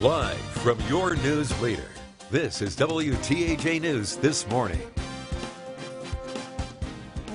Live from your news leader, this is WTAJ News This Morning.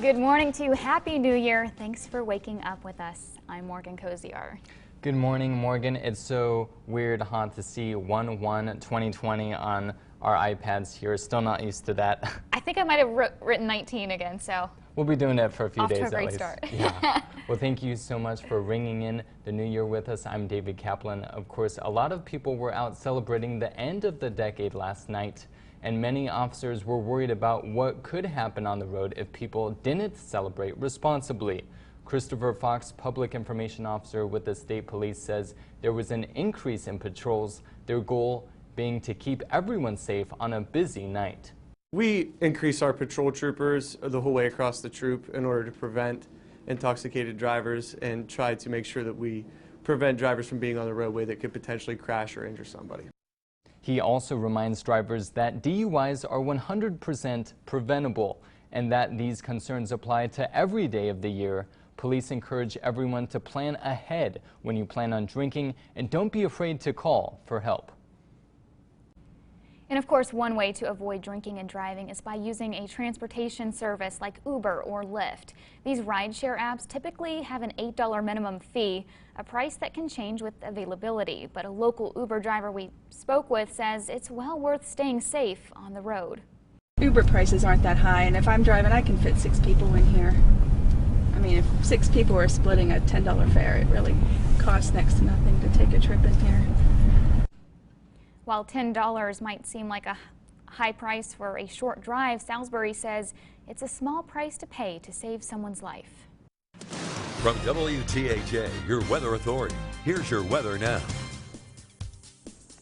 Good morning to you. Happy New Year. Thanks for waking up with us. I'm Morgan Kosiar. Good morning, Morgan. It's so weird, to see 1/1/2020 on our iPads here. Still not used to that. I think I might have written 19 again, so. We'll be doing it for a few days Off to a at great least. start. Yeah. Well, thank you so much for ringing in the new year with us. I'm David Kaplan. Of course, a lot of people were out celebrating the end of the decade last night, and many officers were worried about what could happen on the road if people didn't celebrate responsibly. Christopher Fox, Public Information Officer with the State Police, says there was an increase in patrols, their goal being to keep everyone safe on a busy night. We increase our patrol troopers the whole way across the troop in order to prevent intoxicated drivers and try to make sure that we prevent drivers from being on the roadway that could potentially crash or injure somebody. He also reminds drivers that DUIs are 100% preventable and that these concerns apply to every day of the year. Police encourage everyone to plan ahead when you plan on drinking, and don't be afraid to call for help. And of course, one way to avoid drinking and driving is by using a transportation service like Uber or Lyft. These rideshare apps typically have an $8 minimum fee, a price that can change with availability. But a local Uber driver we spoke with says it's well worth staying safe on the road. Uber prices aren't that high, and if I'm driving, I can fit 6 people in here. I mean, if 6 people are splitting a $10 fare, it really costs next to nothing to take a trip in here. While $10 might seem like a high price for a short drive, Salisbury says it's a small price to pay to save someone's life. From WTAJ, your weather authority, here's your weather now.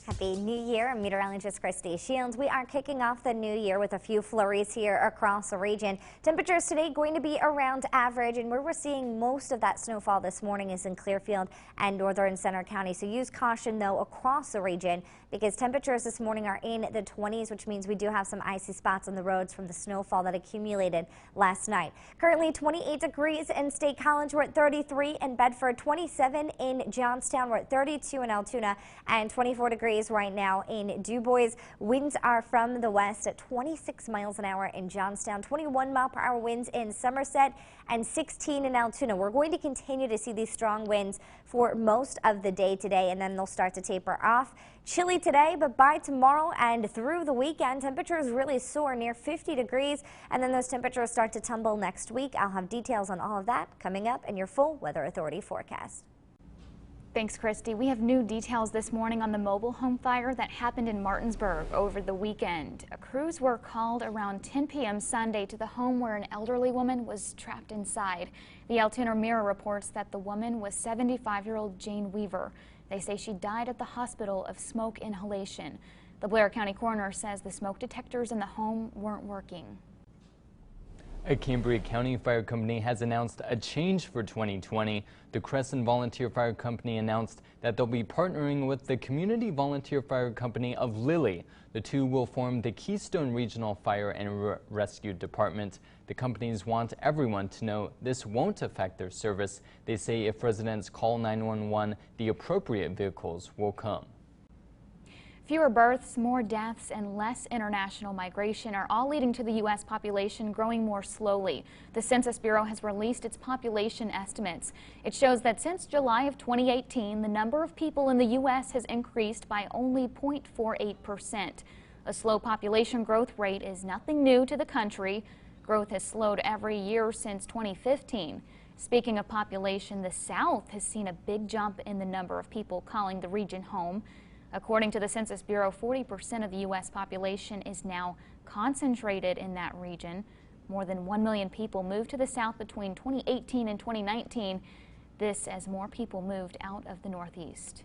Happy New Year. I'm meteorologist Christy Shields. We are kicking off the new year with a few flurries here across the region. Temperatures today going to be around average, and where we're seeing most of that snowfall this morning is in Clearfield and northern Center County. So use caution, though, across the region because temperatures this morning are in the 20s, which means we do have some icy spots on the roads from the snowfall that accumulated last night. Currently 28 degrees in State College. We're at 33 in Bedford, 27 in Johnstown. We're at 32 in Altoona, and 24 degrees right now in Du Bois. Winds are from the west at 26 miles an hour in Johnstown, 21 mile per hour winds in Somerset, and 16 in Altoona. We're going to continue to see these strong winds for most of the day today, and then they'll start to taper off. Chilly today, but by tomorrow and through the weekend, temperatures really soar near 50 degrees, and then those temperatures start to tumble next week. I'll have details on all of that coming up in your full Weather Authority forecast. Thanks, Christy. We have new details this morning on the mobile home fire that happened in Martinsburg over the weekend. Crews were called around 10 p.m. Sunday to the home where an elderly woman was trapped inside. The Altoona Mirror reports that the woman was 75-year-old Jane Weaver. They say she died at the hospital of smoke inhalation. The Blair County coroner says the smoke detectors in the home weren't working. A Cambria County Fire Company has announced a change for 2020. The Crescent Volunteer Fire Company announced that they'll be partnering with the Community Volunteer Fire Company of Lilly. The two will form the Keystone Regional Fire and Rescue Department. The companies want everyone to know this won't affect their service. They say if residents call 911, the appropriate vehicles will come. Fewer births, more deaths, and less international migration are all leading to the U.S. population growing more slowly. The Census Bureau has released its population estimates. It shows that since July of 2018, the number of people in the U.S. has increased by only 0.48%. A slow population growth rate is nothing new to the country. Growth has slowed every year since 2015. Speaking of population, the South has seen a big jump in the number of people calling the region home. According to the Census Bureau, 40% of the U.S. population is now concentrated in that region. More than 1 million people moved to the South between 2018 and 2019. This as more people moved out of the Northeast.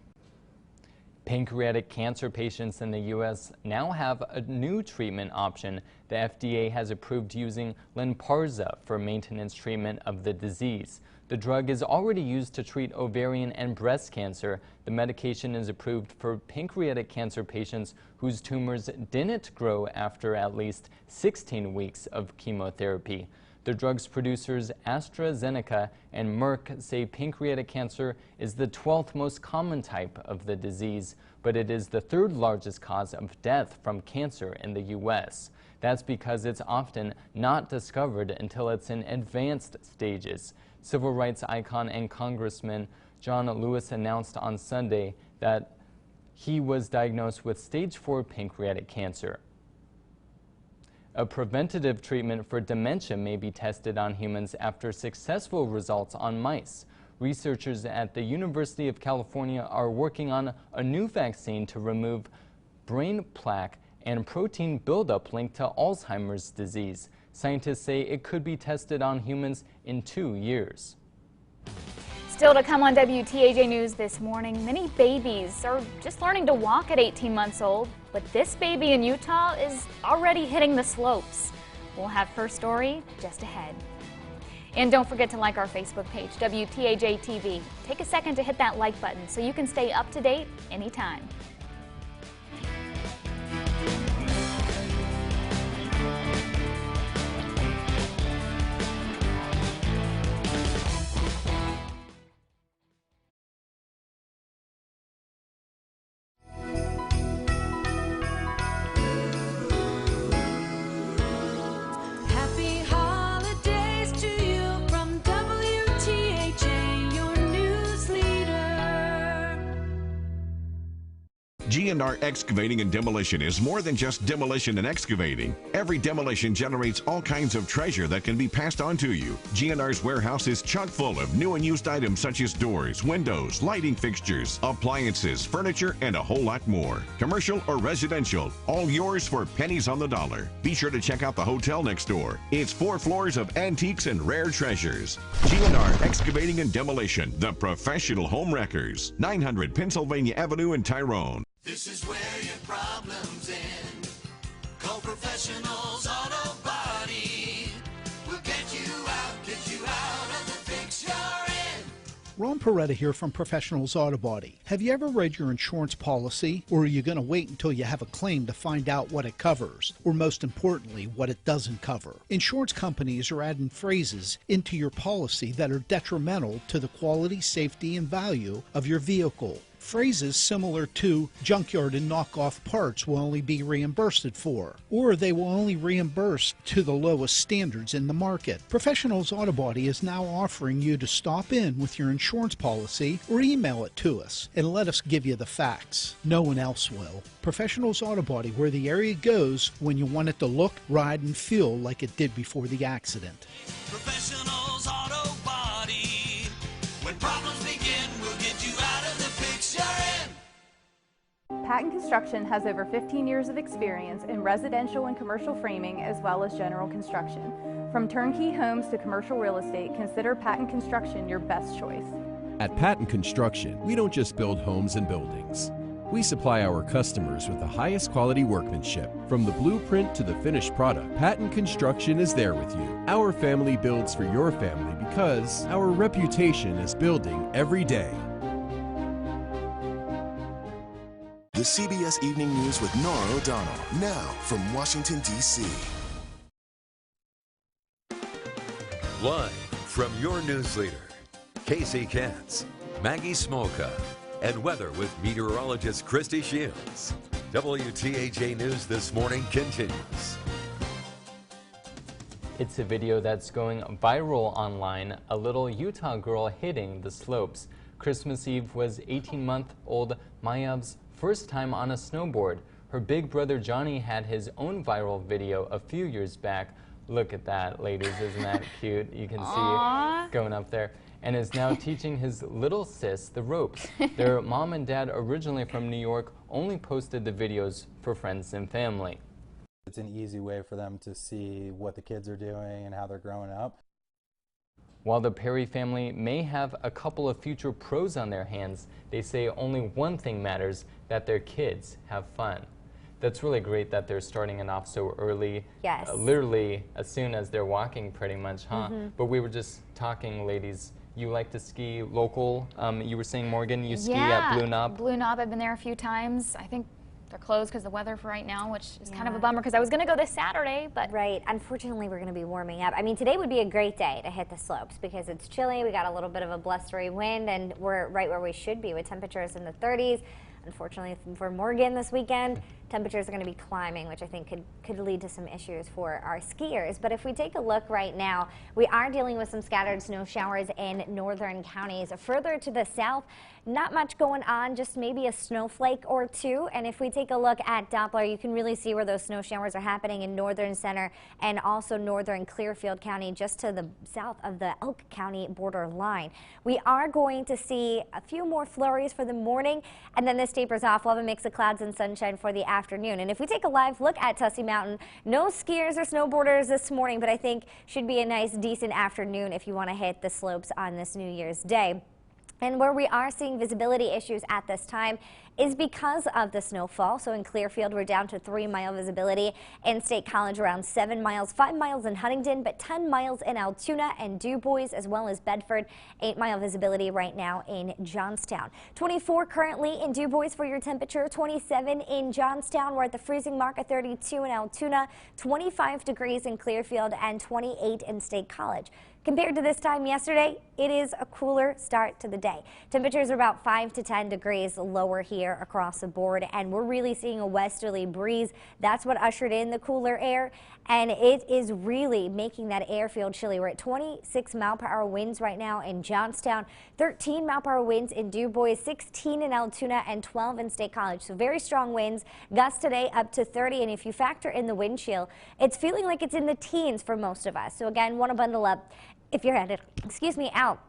Pancreatic cancer patients in the U.S. now have a new treatment option. The FDA has approved using Lynparza for maintenance treatment of the disease. The drug is already used to treat ovarian and breast cancer. The medication is approved for pancreatic cancer patients whose tumors didn't grow after at least 16 weeks of chemotherapy. The drug's producers AstraZeneca and Merck say pancreatic cancer is the 12th most common type of the disease, but it is the 3rd largest cause of death from cancer in the U.S. That's because it's often not discovered until it's in advanced stages. Civil rights icon and Congressman John Lewis announced on Sunday that he was diagnosed with stage 4 pancreatic cancer. A preventative treatment for dementia may be tested on humans after successful results on mice. Researchers at the University of California are working on a new vaccine to remove brain plaque and protein buildup linked to Alzheimer's disease. Scientists say it could be tested on humans in 2 years. Still to come on WTAJ News this morning, many babies are just learning to walk at 18 months old, but this baby in Utah is already hitting the slopes. We'll have her story just ahead. And don't forget to like our Facebook page, WTAJ TV. Take a second to hit that like button so you can stay up to date anytime. G&R Excavating and Demolition is more than just demolition and excavating. Every demolition generates all kinds of treasure that can be passed on to you. G&R's warehouse is chock full of new and used items such as doors, windows, lighting fixtures, appliances, furniture, and a whole lot more. Commercial or residential, all yours for pennies on the dollar. Be sure to check out the hotel next door. It's 4 floors of antiques and rare treasures. G&R Excavating and Demolition, the professional home wreckers. 900 Pennsylvania Avenue in Tyrone. This is where your problems end. Call Professionals Auto Body. We'll get you out of the fix you're in. Ron Peretta here from Professionals Auto Body. Have you ever read your insurance policy, or are you going to wait until you have a claim to find out what it covers, or most importantly, what it doesn't cover? Insurance companies are adding phrases into your policy that are detrimental to the quality, safety, and value of your vehicle. Phrases similar to junkyard and knockoff parts will only be reimbursed for, or they will only reimburse to the lowest standards in the market. Professionals Auto Body is now offering you to stop in with your insurance policy or email it to us and let us give you the facts. No one else will. Professionals Auto Body, where the area goes when you want it to look, ride, and feel like it did before the accident. Professionals Auto Body. When problems begin, we'll get you out of the fix you're in. Patton Construction has over 15 years of experience in residential and commercial framing as well as general construction. From turnkey homes to commercial real estate, consider Patton Construction your best choice. At Patton Construction, we don't just build homes and buildings. We supply our customers with the highest quality workmanship. From the blueprint to the finished product, Patton Construction is there with you. Our family builds for your family because our reputation is building every day. The CBS Evening News with Nora O'Donnell, now from Washington, D.C. Live from your news leader, Casey Katz, Maggie Smolka, and weather with meteorologist Christy Shields. WTAJ News This Morning continues. It's a video that's going viral online, a little Utah girl hitting the slopes. Christmas Eve was 18-month-old Mayav's first time on a snowboard. Her big brother Johnny had his own viral video a few years back. Look at that, ladies, isn't that cute? You can see going up there. And is now teaching his little sis the ropes. Their mom and dad, originally from New York, only posted the videos for friends and family. It's an easy way for them to see what the kids are doing and how they're growing up. While the Perry family may have a couple of future pros on their hands, they say only one thing matters, that their kids have fun. That's really great that they're starting it off so early. Yes. Literally as soon as they're walking pretty much, huh? But we were just talking, ladies, you like to ski local. You were saying, Morgan, you ski at Blue Knob? Blue Knob, I've been there a few times. I think They're closed because of the weather for right now, which is kind of a bummer because I was going to go this Saturday, but... Right. Unfortunately, we're going to be warming up. I mean, today would be a great day to hit the slopes because it's chilly. We got a little bit of a blustery wind, and we're right where we should be with temperatures in the 30s. Unfortunately for Morgan this weekend, temperatures are going to be climbing, which I think could lead to some issues for our skiers. But if we take a look right now, we are dealing with some scattered snow showers in northern counties. Further to the south, not much going on, just maybe a snowflake or two. And if we take a look at Doppler, you can really see where those snow showers are happening in northern center and also northern Clearfield County, just to the south of the Elk County border line. We are going to see a few more flurries for the morning, and then this tapers off. We'll have a mix of clouds and sunshine for the afternoon. And if we take a live look at Tussey Mountain, no skiers or snowboarders this morning, but I think should be a nice, decent afternoon if you want to hit the slopes on this New Year's Day. And where we are seeing visibility issues at this time is because of the snowfall. So in Clearfield, we're down to 3-mile visibility. In State College, around 7 miles, 5 miles in Huntington, but 10 miles in Altoona and DuBois, as well as Bedford. 8-mile visibility right now in Johnstown. 24 currently in DuBois for your temperature. 27 in Johnstown. We're at the freezing mark at 32 in Altoona. 25 degrees in Clearfield and 28 in State College. Compared to this time yesterday, it is a cooler start to the day. Temperatures are about 5 to 10 degrees lower here across the board, and we're really seeing a westerly breeze. That's what ushered in the cooler air, and it is really making that air feel chilly. We're at 26-mile-per-hour winds right now in Johnstown, 13-mile-per-hour winds in DuBois, 16 in Altoona, and 12 in State College. So very strong winds. Gusts today up to 30, and if you factor in the wind chill, it's feeling like it's in the teens for most of us. So again, want to bundle up if you're headed, out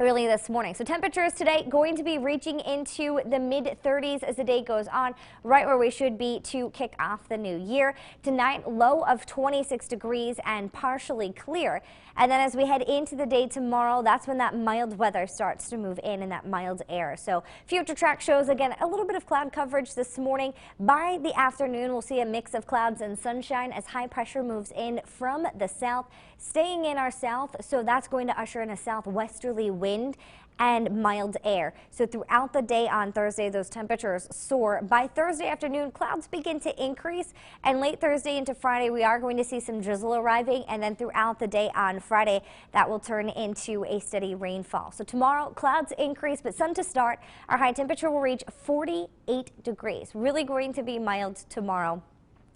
early this morning. So temperatures today going to be reaching into the mid-30s as the day goes on, right where we should be to kick off the new year. Tonight, low of 26 degrees and partially clear. And then as we head into the day tomorrow, that's when that mild weather starts to move in and that mild air. So future track shows, again, a little bit of cloud coverage this morning. By the afternoon, we'll see a mix of clouds and sunshine as high pressure moves in from the south, staying in our south. So that's going to usher in a southwesterly wind and mild air. So throughout the day on Thursday, those temperatures soar. By Thursday afternoon, clouds begin to increase, and late Thursday into Friday, we are going to see some drizzle arriving, and then throughout the day on Friday, that will turn into a steady rainfall. So tomorrow, clouds increase, but sun to start. Our high temperature will reach 48 degrees. Really going to be mild tomorrow.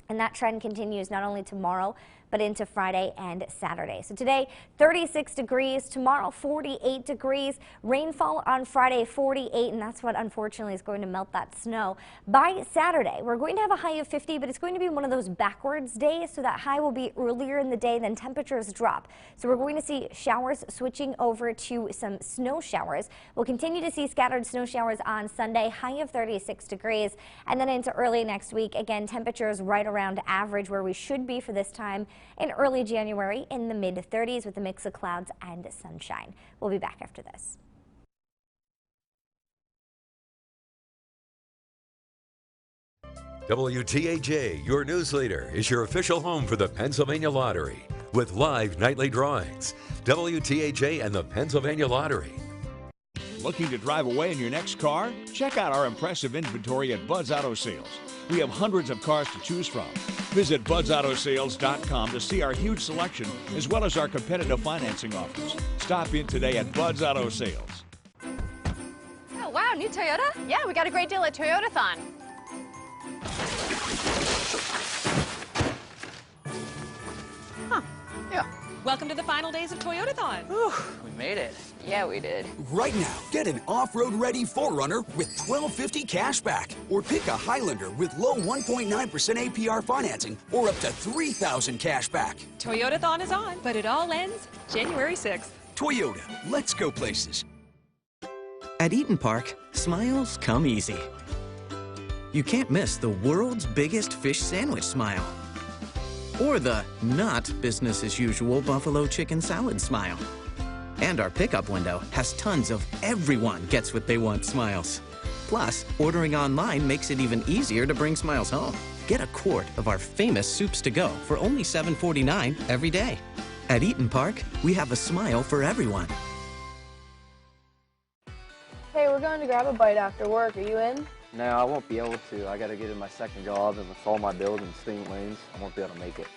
And that trend continues not only tomorrow, but into Friday and Saturday. So today, 36 degrees. Tomorrow, 48 degrees. Rainfall on Friday, 48, and that's what unfortunately is going to melt that snow. By Saturday, we're going to have a high of 50, but it's going to be one of those backwards days, so that high will be earlier in the day, then temperatures drop. So we're going to see showers switching over to some snow showers. We'll continue to see scattered snow showers on Sunday, high of 36 degrees, and then into early next week, again, temperatures right around average where we should be for this time in early January in the mid-30s with a mix of clouds and sunshine. We'll be back after this. WTAJ, your news leader, is your official home for the Pennsylvania Lottery with live nightly drawings. WTAJ and the Pennsylvania Lottery. Looking to drive away in your next car? Check out our impressive inventory at Bud's Auto Sales. We have hundreds of cars to choose from. Visit budsautosales.com to see our huge selection as well as our competitive financing offers. Stop in today at Bud's Auto Sales. Oh, wow, new Toyota? Yeah, we got a great deal at Toyotathon. Huh, yeah. Welcome to the final days of Toyotathon. Whew, we made it. Yeah, we did. Right now, get an off-road ready 4Runner with $1,250 cash back. Or pick a Highlander with low 1.9% APR financing or up to $3,000 cash back. Toyotathon is on, but it all ends January 6th. Toyota, let's go places. At Eaton Park, smiles come easy. You can't miss the world's biggest fish sandwich smile. Or the not business as usual buffalo chicken salad smile. And our pickup window has tons of everyone gets what they want smiles. Plus, ordering online makes it even easier to bring smiles home. Get a quart of our famous soups to go for only $7.49 every day. At Eaton Park, we have a smile for everyone. Hey, we're going to grab a bite after work. Are you in? No, I won't be able to. I got to get in my second job, and with all my bills and student loans, I won't be able to make it.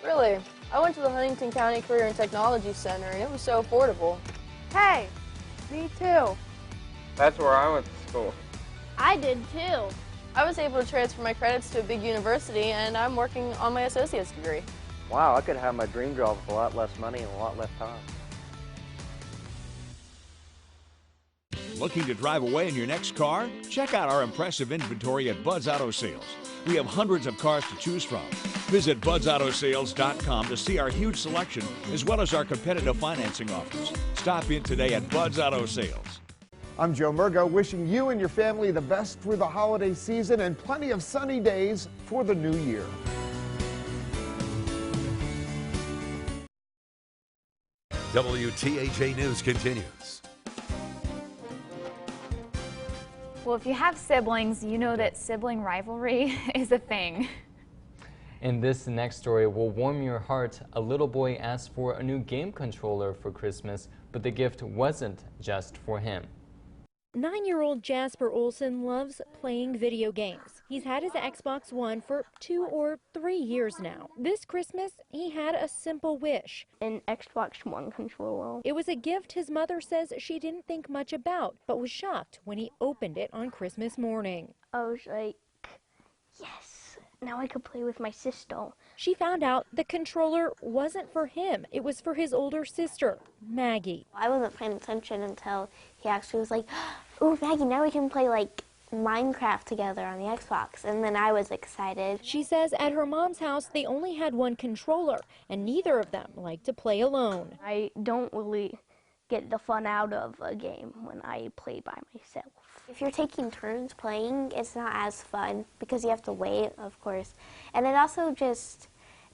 Really? I went to the Huntington County Career and Technology Center, and it was so affordable. Hey, me too. That's where I went to school. I did too. I was able to transfer my credits to a big university, and I'm working on my associate's degree. Wow, I could have my dream job with a lot less money and a lot less time. Looking to drive away in your next car? Check out our impressive inventory at Bud's Auto Sales. We have hundreds of cars to choose from. Visit budsautosales.com to see our huge selection as well as our competitive financing offers. Stop in today at Bud's Auto Sales. I'm Joe Murgo, wishing you and your family the best through the holiday season and plenty of sunny days for the new year. WTAJ News continues. Well, if you have siblings, you know that sibling rivalry is a thing. In this next story will warm your heart. A little boy asked for a new game controller for Christmas, but the gift wasn't just for him. 9-year-old Jasper Olsen loves playing video games. He's had his Xbox One for 2 or 3 years now. This Christmas, he had a simple wish. An Xbox One controller. It was a gift his mother says she didn't think much about, but was shocked when he opened it on Christmas morning. I was like, yes, now I could play with my sister. She found out the controller wasn't for him. It was for his older sister, Maggie. I wasn't paying attention until he actually was like, "Ooh, Maggie, now we can play like Minecraft together on the Xbox." And then I was excited. She says at her mom's house they only had one controller and neither of them like to play alone. I don't really get the fun out of a game when I play by myself. If you're taking turns playing, it's not as fun because you have to wait, of course. And it also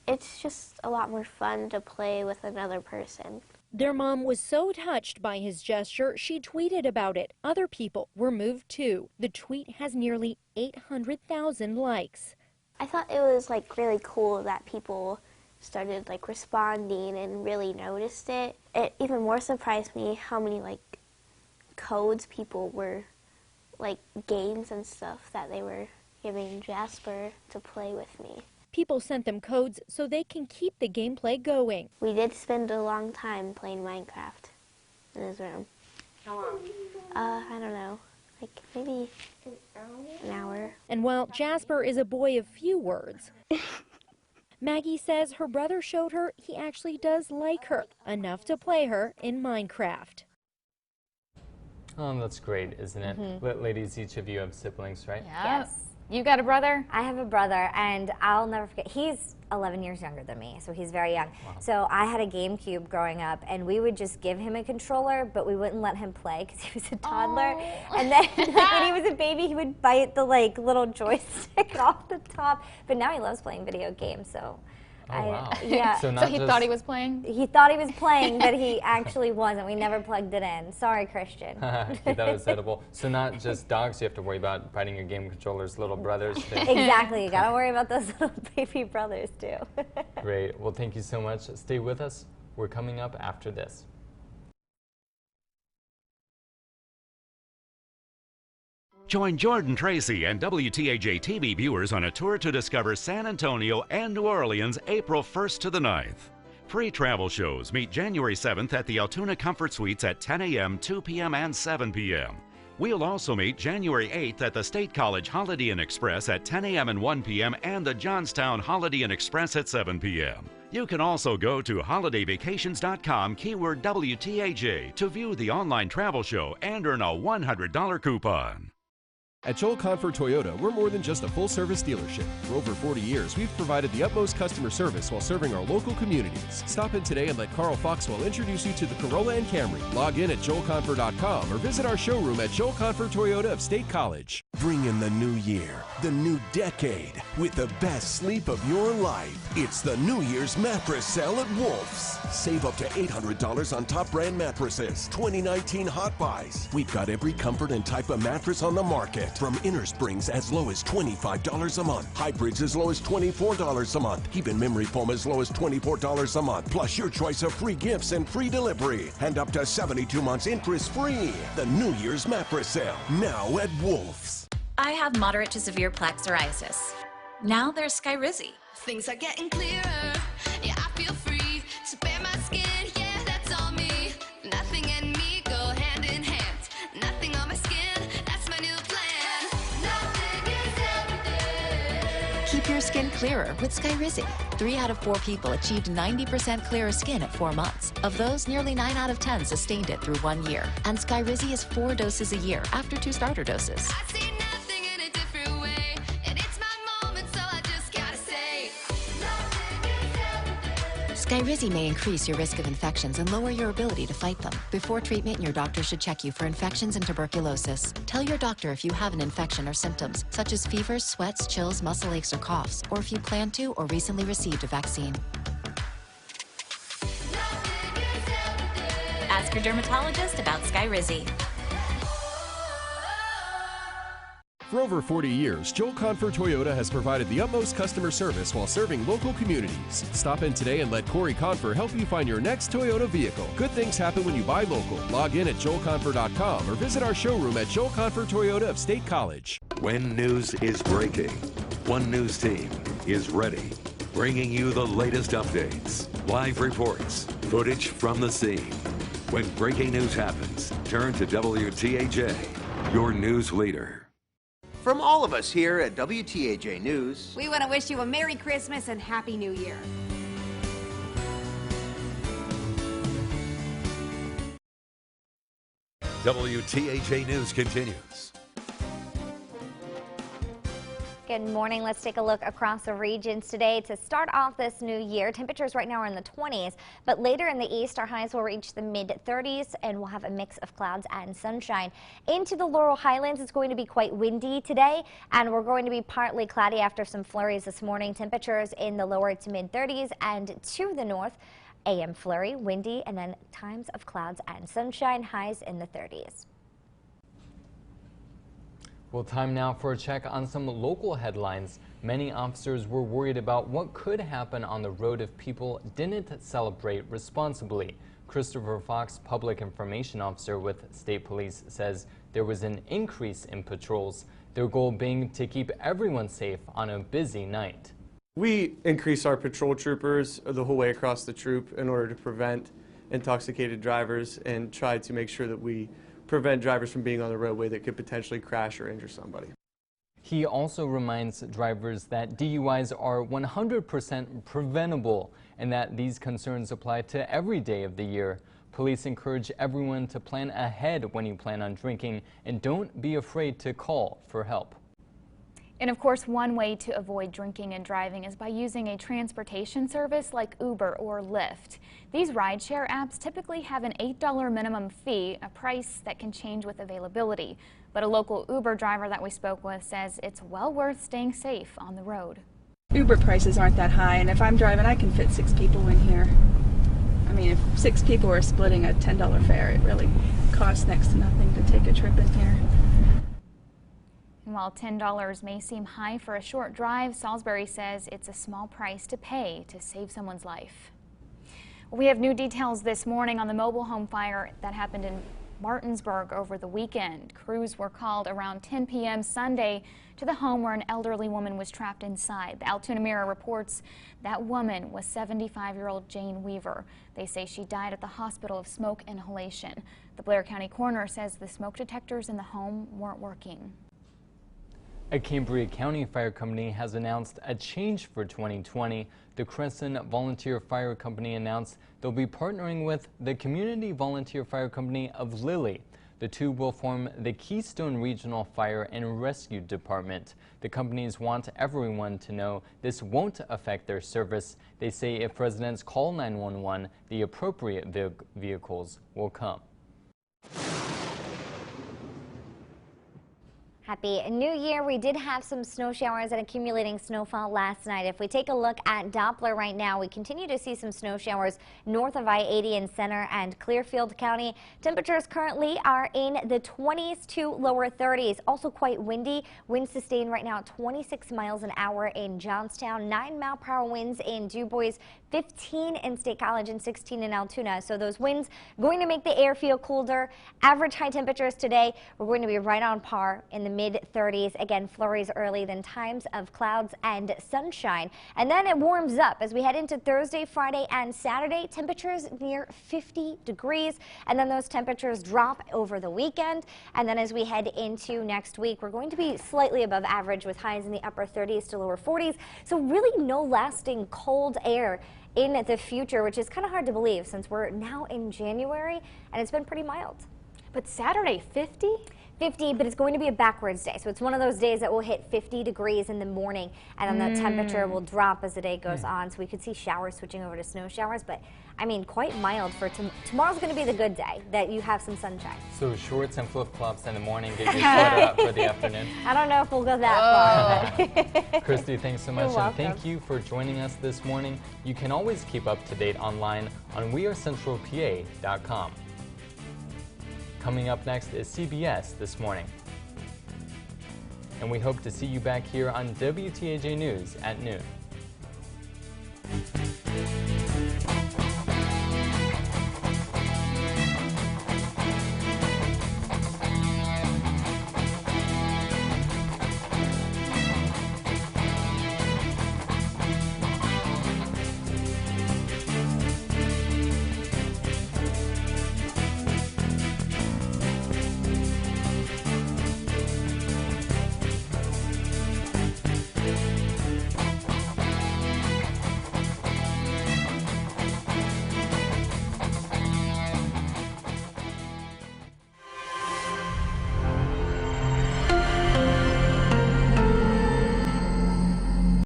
it's just a lot more fun to play with another person. Their mom was so touched by his gesture, she tweeted about it. Other people were moved too. The tweet has nearly 800,000 likes. I thought it was like really cool that people started like responding and really noticed it. It even more surprised me how many like codes people were, like games and stuff that they were giving Jasper to play with me. People sent them codes so they can keep the gameplay going. We did spend a long time playing Minecraft in his room. How long? I don't know, like maybe an hour. And while Jasper is a boy of few words, Maggie says her brother showed her he actually does like her, enough to play her in Minecraft. Oh, that's great, isn't it? Ladies, each of you have siblings, right? Yes. You got a brother? I have a brother, and I'll never forget. He's 11 years younger than me, so he's very young. Wow. So I had a GameCube growing up, and we would just give him a controller, but we wouldn't let him play because he was a toddler. Oh. And then when he was a baby, he would bite the little joystick off the top. But now he loves playing video games, so. Wow. Yeah. So he thought he was playing? He thought he was playing, but he actually wasn't. We never plugged it in. Sorry, Christian. That was edible. So not just dogs you have to worry about biting your game controllers, little brothers too. Exactly. You got to worry about those little baby brothers too. Great. Well, thank you so much. Stay with us. We're coming up after this. Join Jordan Tracy and WTAJ TV viewers on a tour to discover San Antonio and New Orleans April 1st to the 9th. Free travel shows meet January 7th at the Altoona Comfort Suites at 10 a.m., 2 p.m., and 7 p.m. We'll also meet January 8th at the State College Holiday Inn Express at 10 a.m. and 1 p.m. and the Johnstown Holiday Inn Express at 7 p.m. You can also go to holidayvacations.com keyword WTAJ to view the online travel show and earn a $100 coupon. At Joel Confer Toyota, we're more than just a full-service dealership. For over 40 years, we've provided the utmost customer service while serving our local communities. Stop in today and let Carl Foxwell introduce you to the Corolla and Camry. Log in at joelconfer.com or visit our showroom at Joel Confer Toyota of State College. Bring in the new year, the new decade, with the best sleep of your life. It's the New Year's mattress sale at Wolf's. Save up to $800 on top brand mattresses. 2019 Hot Buys. We've got every comfort and type of mattress on the market. From innersprings as low as $25 a month. Hybrids as low as $24 a month. Even memory foam as low as $24 a month. Plus your choice of free gifts and free delivery. And up to 72 months interest free. The New Year's mattress sale. Now at Wolf's. I have moderate to severe plaque psoriasis. Now there's Skyrizi. Things are getting clearer. Yeah, I feel free to bare my skin. Yeah, that's all me. Nothing and me go hand in hand. Nothing on my skin. That's my new plan. Nothing is everything. Keep your skin clearer with Skyrizi. 3 out of 4 people achieved 90% clearer skin at 4 months. Of those, nearly 9 out of 10 sustained it through 1 year. And Skyrizi is 4 doses a year after 2 starter doses. I see nothing in a different way. And it's my moment, so I just gotta say. Nothing is everything. Skyrizi may increase your risk of infections and lower your ability to fight them. Before treatment, your doctor should check you for infections and tuberculosis. Tell your doctor if you have an infection or symptoms, such as fevers, sweats, chills, muscle aches, or coughs, or if you plan to or recently received a vaccine. Ask your dermatologist about Skyrizi. For over 40 years, Joel Confer Toyota has provided the utmost customer service while serving local communities. Stop in today and let Corey Confer help you find your next Toyota vehicle. Good things happen when you buy local. Log in at joelconfer.com or visit our showroom at Joel Confer Toyota of State College. When news is breaking, One News team is ready, bringing you the latest updates, live reports, footage from the scene. When breaking news happens, turn to WTAJ, your news leader. From all of us here at WTAJ News, we want to wish you a Merry Christmas and Happy New Year. WTAJ News continues. Good morning. Let's take a look across the regions today to start off this new year. Temperatures right now are in the 20s, but later in the east, our highs will reach the mid-30s and we'll have a mix of clouds and sunshine. Into the Laurel Highlands, it's going to be quite windy today, and we're going to be partly cloudy after some flurries this morning. Temperatures in the lower to mid-30s, and to the north, AM flurry, windy, and then times of clouds and sunshine, highs in the 30s. Well, time now for a check on some local headlines. Many officers were worried about what could happen on the road if people didn't celebrate responsibly. Christopher Fox, Public Information Officer with State Police, says there was an increase in patrols, their goal being to keep everyone safe on a busy night. We increase our patrol troopers the whole way across the troop in order to prevent intoxicated drivers and try to make sure that we prevent drivers from being on the roadway that could potentially crash or injure somebody. He also reminds drivers that DUIs are 100% preventable and that these concerns apply to every day of the year. Police encourage everyone to plan ahead when you plan on drinking and don't be afraid to call for help. And of course, one way to avoid drinking and driving is by using a transportation service like Uber or Lyft. These rideshare apps typically have an $8 minimum fee, a price that can change with availability. But a local Uber driver that we spoke with says it's well worth staying safe on the road. Uber prices aren't that high, and if I'm driving, I can fit 6 people in here. I mean, if 6 people are splitting a $10 fare, it really costs next to nothing to take a trip in here. And while $10 may seem high for a short drive, Salisbury says it's a small price to pay to save someone's life. We have new details this morning on the mobile home fire that happened in Martinsburg over the weekend. Crews were called around 10 p.m. Sunday to the home where an elderly woman was trapped inside. The Altoona Mirror reports that woman was 75-year-old Jane Weaver. They say she died at the hospital of smoke inhalation. The Blair County coroner says the smoke detectors in the home weren't working. A Cambria County Fire Company has announced a change for 2020. The Crescent Volunteer Fire Company announced they'll be partnering with the Community Volunteer Fire Company of Lilly. The two will form the Keystone Regional Fire and Rescue Department. The companies want everyone to know this won't affect their service. They say if residents call 911, the appropriate vehicles will come. Happy New Year. We did have some snow showers and accumulating snowfall last night. If we take a look at Doppler right now, we continue to see some snow showers north of I-80 in Center and Clearfield County. Temperatures currently are in the 20s to lower 30s. Also quite windy. Winds sustained right now at 26 miles an hour in Johnstown, 9-mile-per-hour winds in DuBois, 15 in State College, and 16 in Altoona. So those winds going to make the air feel colder. Average high temperatures today, we're going to be right on par in the mid-30s. Again, flurries early, then times of clouds and sunshine. And then it warms up as we head into Thursday, Friday, and Saturday. Temperatures near 50 degrees. And then those temperatures drop over the weekend. And then as we head into next week, we're going to be slightly above average with highs in the upper 30s to lower 40s. So really no lasting cold air in the future, which is kind of hard to believe since we're now in January and it's been pretty mild. But Saturday, 50? 50, but it's going to be a backwards day. So it's one of those days that will hit 50 degrees in the morning, and then the temperature will drop as the day goes on. So we could see showers switching over to snow showers, but I mean, quite mild for tomorrow's going to be the good day that you have some sunshine. So shorts and flip-flops in the morning, get your sweater up for the afternoon. I don't know if we'll go that far. But Christy, thanks so much, You're and thank you for joining us this morning. You can always keep up to date online on wearecentralpa.com. Coming up next is CBS This Morning. And we hope to see you back here on WTAJ News at noon.